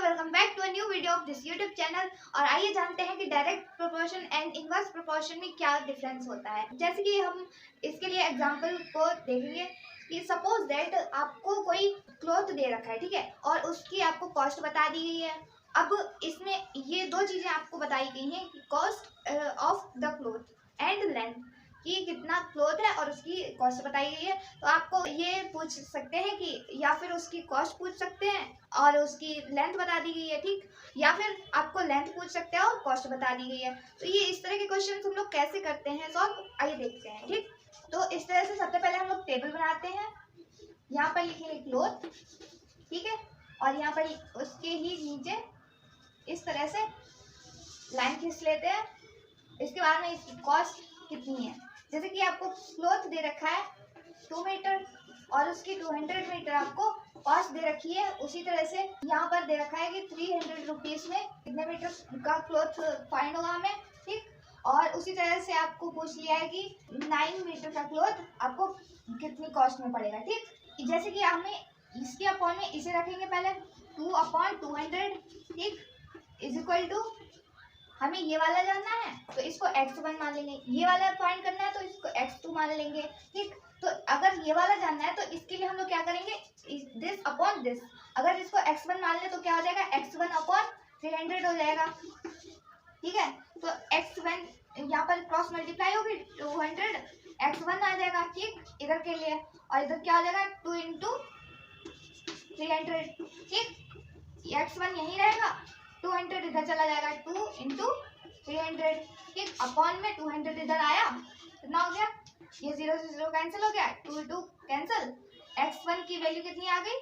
Welcome back to a new video of this YouTube channel. और आइए जानते हैं कि direct proportion and inverse proportion में क्या डिफरेंस होता है। जैसे कि हम इसके लिए एग्जांपल को देखेंगे कि सपोज दैट आपको कोई क्लॉथ दे रखा है, ठीक है, और उसकी आपको कॉस्ट बता दी गई है। अब इसमें ये दो चीज़ें आपको बताई गई हैं कि cost of the cloth and length, कि कितना क्लॉथ है और उसकी कॉस्ट बताई गई है। तो आपको ये पूछ सकते हैं कि या फिर उसकी कॉस्ट पूछ सकते हैं और उसकी लेंथ बता दी गई है, ठीक, या फिर आपको लेंथ पूछ सकते हैं और कॉस्ट बता दी गई है। तो ये इस तरह के क्वेश्चन हम लोग कैसे करते हैं सॉल्व, आइए देखते हैं। ठीक, तो इस तरह से सबसे पहले हम लोग टेबल बनाते हैं। यहाँ पर लिखेंगे क्लॉथ, ठीक है, और यहाँ पर उसके ही नीचे इस तरह से लाइन खींच लेते हैं। इसके बाद में इसकी कॉस्ट कितनी है, जैसे कि आपको क्लॉथ दे रखा है 2 मीटर और उसकी 200 मीटर आपको कॉस्ट दे रखी है। उसी तरह से यहाँ पर दे रखा है कि 300 रुपीज़ में कितने मीटर का क्लॉथ फाइंड होगा हमें, ठीक। और उसी तरह से आपको पूछ लिया है कि 9 मीटर का क्लॉथ आपको कितनी कॉस्ट में पड़ेगा, ठीक। जैसे कि हमें इसके अपॉन में इसे रखेंगे पहले 2/200, ठीक, इज इक्वल टू हमें ये वाला जानना है तो इसको x1 मान लेंगे, ये वाला फाइंड करना है तो इसको x2 मान लेंगे, ठीक। तो अगर ये वाला जानना है तो इसके लिए हम लोग क्या करेंगे, दिस अपॉन दिस। अगर इसको x1 मान ले तो क्या हो जाएगा, x1/300 हो जाएगा, ठीक है। तो x1 यहाँ पर क्रॉस मल्टीप्लाई होगी 200, x1 आ जाएगा, ठीक, इधर के लिए। और इधर क्या हो जाएगा 2 × 300, ठीक, x1 यही रहेगा, 200 इधर चला जाएगा, 2 × 300, ठीक, अपॉन में 200 इधर आया, कितना हो गया, ये 0 से 0 कैंसिल हो गया, 2 2 कैंसिल। x1 की वैल्यू कितनी आ गई,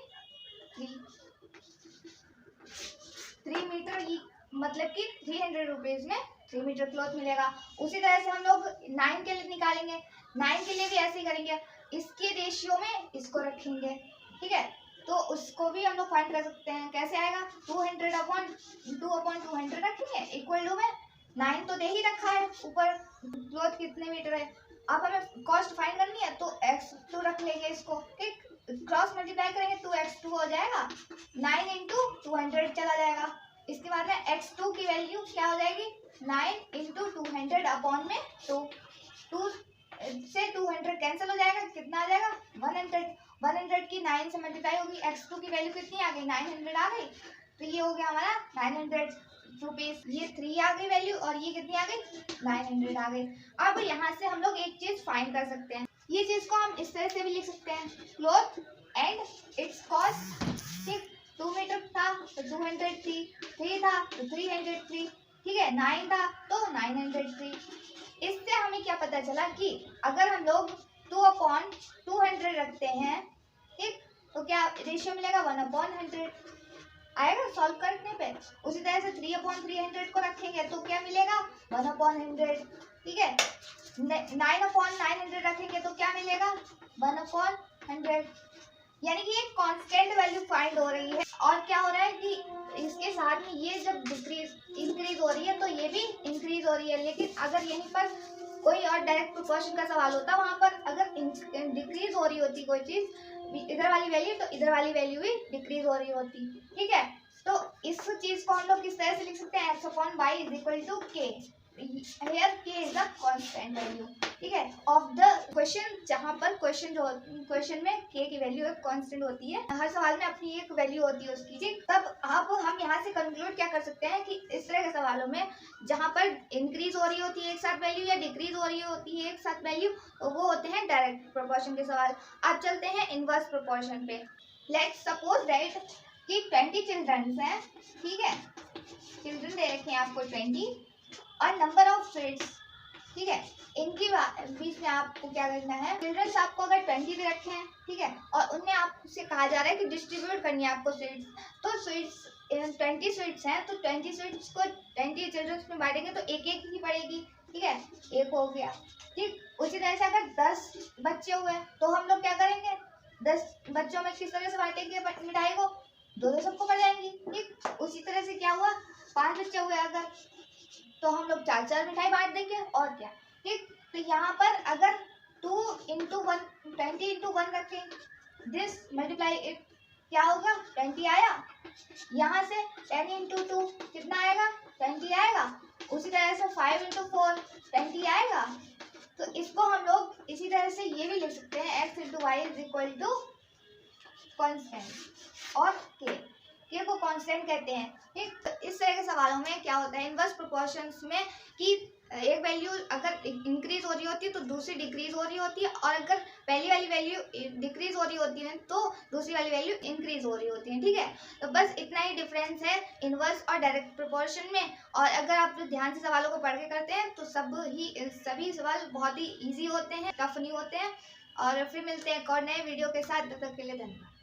3 मीटर, ये मतलब कि 300 रुपीज़ में 3 मीटर क्लॉथ मिलेगा। उसी तरह से हम लोग 9 के लिए निकालेंगे, 9 के लिए भी ऐसे ही करेंगे, इसके रेशियो में इसको रखेंगे, ठीक है। तो उसको भी हम लोग फाइंड कर सकते हैं, कैसे आएगा, 200/2/200 रखेंगे इक्वल टू में 9 तो दे ही रखा है ऊपर क्लॉथ कितने मीटर है। अब हमें कॉस्ट फाइंड करनी है तो x2 रख लेंगे इसको, ठीक, क्रॉस मल्टीप्लाई करेंगे 2x2 हो जाएगा, 9 × 200 चला जाएगा। इसके बाद में x2 की वैल्यू क्या हो जाएगी, 9 × 200 अपॉन में 2 से 200 कैंसिल हो जाएगा, कितना आ जाएगा 100 की 9 से मल्टीप्लाई होगी, x2 की वैल्यू कितनी आ गई, 900 आ गई। तो ये हो गया हमारा 900 रुपीज़, ये 3 आ गई वैल्यू और ये कितनी आ गई 900 आ गई। अब यहाँ से हम लोग एक चीज़ फाइंड कर सकते हैं, ये चीज़ को हम इस तरह से भी लिख सकते हैं, क्लॉथ एंड इट्स कॉस्ट, ठीक, 2 मीटर था तो 200 थी, 3 था तो 303, ठीक है, 9 था तो 903। इससे हमें क्या पता चला कि अगर हम लोग 2/200 रखते हैं, ठीक, तो क्या रेशियो मिलेगा 1/100 आएगा सॉल्व करने पे। उसी तरह से 3/300 को रखेंगे तो क्या मिलेगा 1/100, ठीक है। 9/900 रखेंगे तो क्या मिलेगा 1/100, यानी कि एक कांस्टेंट वैल्यू फाइंड हो रही है। और क्या हो रहा है कि इसके साथ में ये जब इंक्रीज हो रही है तो ये भी इंक्रीज हो रही है। लेकिन अगर यहीं पर कोई और डायरेक्ट प्रोपोर्शन का सवाल होता, वहाँ पर अगर डिक्रीज हो रही होती कोई चीज़, इधर वाली वैल्यू, तो इधर वाली वैल्यू भी डिक्रीज हो रही होती, ठीक है। तो इस चीज़ को हम लोग किस तरह से लिख सकते हैं, x/y is equal to k, here k is the constant value, ठीक है, ऑफ द क्वेश्चन, जहाँ पर क्वेश्चन में k की वैल्यू एक कांस्टेंट होती है, हर सवाल में अपनी एक वैल्यू होती है उसकी, ठीक। तब अब हम यहाँ से कंक्लूड क्या कर सकते हैं कि इस तरह के सवालों में जहाँ पर इंक्रीज हो रही होती है एक साथ वैल्यू या डिक्रीज हो रही होती है एक साथ वैल्यू, तो वो होते हैं डायरेक्ट प्रोपोर्शन के सवाल। अब चलते हैं इनवर्स प्रोपोर्शन पे। लेट्स सपोज दैट कि 20 चिल्ड्रंस हैं, ठीक है, चिल्ड्रन दे रखे हैं आपको 20 और नंबर ऑफ स्वीट्स, ठीक है, इनकी बीच में आपको क्या करना है, चिल्ड्रंस आपको अगर 20 दे रखे हैं, ठीक है, और उनमें आपसे कहा जा रहा है कि डिस्ट्रीब्यूट करनी है आपको स्वीट्स, तो स्वीट्स 20 स्वीट्स हैं तो 20 स्वीट्स को 20 चिल्ड्रंस में बांटेंगे तो एक एक ही पड़ेगी, ठीक है, एक हो गया, ठीक। उसी तरह से अगर 10 बच्चे हुए तो हम लोग क्या करेंगे, 10 बच्चों में किस तरह से बांटेंगे मिठाई को, 2 सबको पड़ जाएंगी, ठीक। उसी तरह से क्या हुआ, 5 बच्चे हुए अगर, तो हम लोग 4 मिठाई बांट देंगे, और क्या, ठीक। तो यहाँ पर अगर 2 × 1 20 × 1 रखें, दिस मल्टीप्लाई इट, क्या होगा 20 आया, यहाँ से 10 इंटू 2 कितना आएगा, 20 आएगा। उसी तरह से 5 इंटू 4 20 आएगा। तो इसको हम लोग इसी तरह से ये भी लिख सकते हैं, x into Y is equal to constant और के को कांस्टेंट कहते हैं। ठीक, तो इस तरह के सवालों में क्या होता है इनवर्स प्रोपोर्शंस में कि एक वैल्यू अगर इंक्रीज हो रही होती है तो दूसरी डिक्रीज हो रही होती है, और अगर पहली वाली वैल्यू डिक्रीज हो रही होती है तो दूसरी वाली वैल्यू इंक्रीज हो रही होती है। ठीक है, तो बस इतना ही डिफरेंस है इनवर्स और डायरेक्ट प्रोपोर्शन में। और अगर आप ध्यान से सवालों को पढ़ के करते हैं तो सभी सवाल बहुत ही ईजी होते हैं, टफ नहीं होते हैं। और फिर मिलते हैं एक और नए वीडियो के साथ, तब तक के लिए धन्यवाद।